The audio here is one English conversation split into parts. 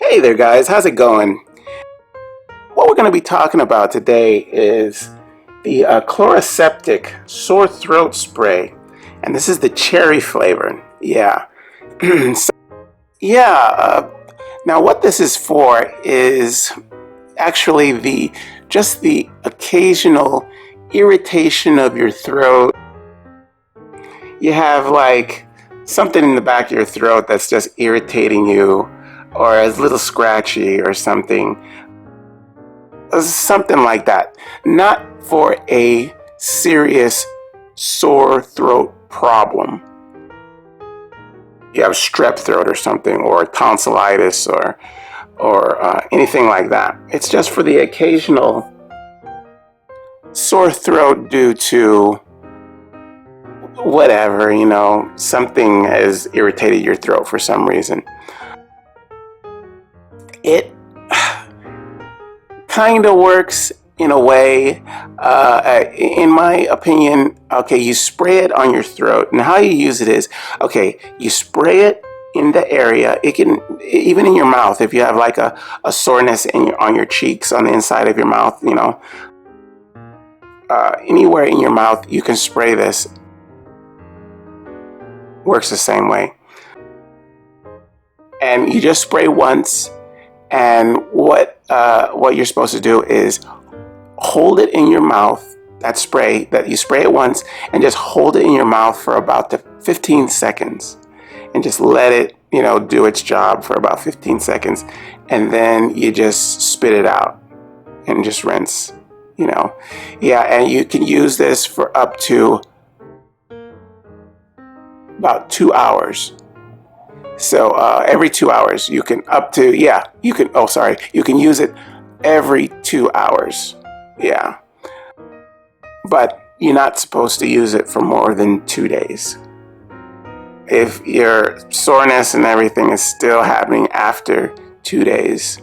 Hey there, guys. How's it going? What we're going to be talking about today is the Chloraseptic sore throat spray, and this is the cherry flavor. Yeah. So, yeah. Now, what this is for is actually the occasional irritation of your throat. You have like something in the back of your throat that's just irritating you, or a little scratchy or something like that. Not for a serious sore throat problem. You have strep throat or something, or tonsillitis, or anything like that. It's just for the occasional sore throat due to whatever, something has irritated your throat for some reason. It kind of works in a way, in my opinion. Okay, you spray it on your throat, and how you use it is, okay, you spray it in the area. It can, even in your mouth, if you have like a soreness on your cheeks, on the inside of your mouth, anywhere in your mouth, you can spray this. Works the same way. And you just spray once, and what you're supposed to do is hold it in your mouth, that you spray it once, and just hold it in your mouth for about 15 seconds, and just let it, do its job for about 15 seconds, and then you just spit it out and just rinse, Yeah, and you can use this for up to about 2 hours. So every 2 hours, you can use it every 2 hours. Yeah. But you're not supposed to use it for more than 2 days. If your soreness and everything is still happening after 2 days,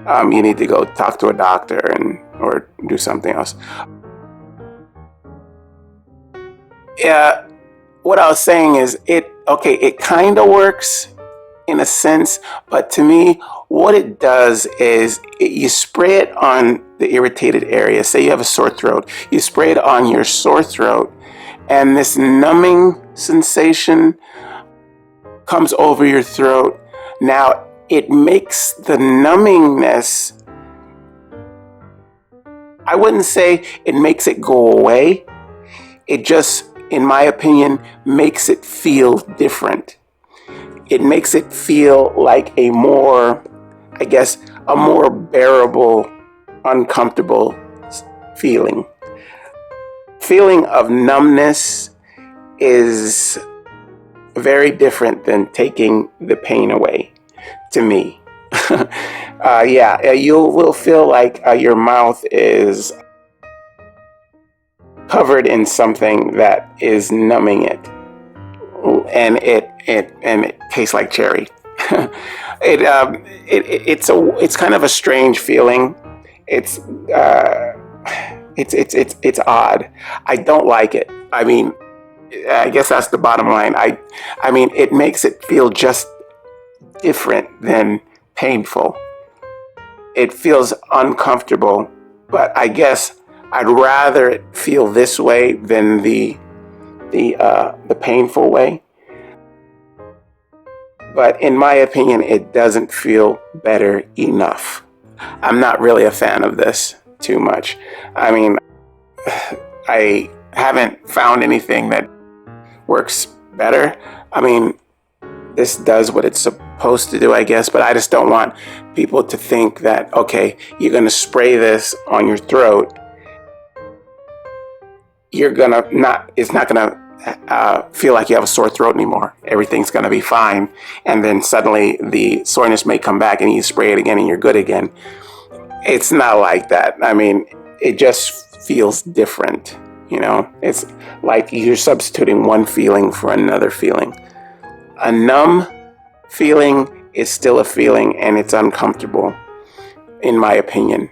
you need to go talk to a doctor or do something else. Yeah. What I was saying is it kind of works in a sense, but to me, what it does is you spray it on the irritated area. Say you have a sore throat, you spray it on your sore throat, and this numbing sensation comes over your throat. Now, it makes the numbingness, I wouldn't say it makes it go away. It just, in my opinion, makes it feel different. It makes it feel like a more bearable, uncomfortable feeling. Feeling of numbness is very different than taking the pain away, to me. You will feel like your mouth is covered in something that is numbing it, and it tastes like cherry. It's kind of a strange feeling. It's odd. I don't like it. I mean, I guess that's the bottom line. I mean, it makes it feel just different than painful. It feels uncomfortable, but I guess I'd rather it feel this way than the painful way. But in my opinion, it doesn't feel better enough. I'm not really a fan of this too much. I mean, I haven't found anything that works better. I mean, this does what it's supposed to do, I guess, but I just don't want people to think that, okay, you're going to spray this on your throat. It's not going to feel like you have a sore throat anymore. Everything's going to be fine. And then suddenly the soreness may come back and you spray it again and you're good again. It's not like that. I mean, it just feels different. It's like you're substituting one feeling for another feeling. A numb feeling is still a feeling, and it's uncomfortable, in my opinion.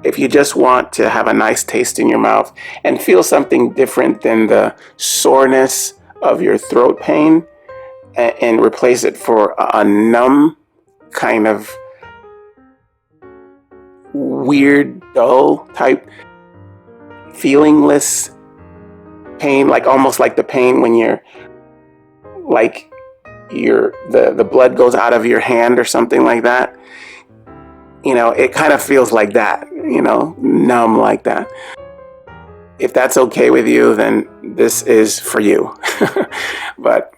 If you just want to have a nice taste in your mouth and feel something different than the soreness of your throat pain, and replace it for a numb kind of weird, dull type, feelingless pain, like almost like the pain when you're like the blood goes out of your hand or something like that. You know, it kind of feels like that, you know, numb like that. If that's okay with you, then this is for you. But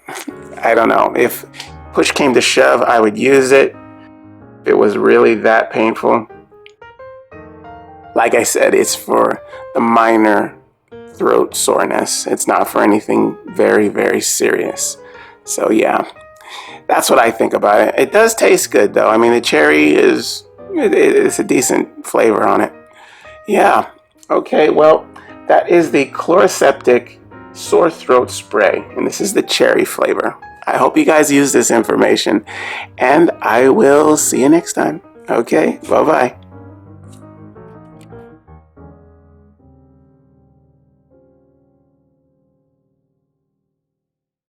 I don't know. If push came to shove, I would use it. If it was really that painful. Like I said, it's for the minor throat soreness. It's not for anything very, very serious. So yeah, that's what I think about it. It does taste good though. I mean, the cherry it's a decent flavor on it. Yeah. Okay, well, that is the Chloraseptic sore throat spray, and this is the cherry flavor. I hope you guys use this information, and I will see you next time. Okay, bye-bye.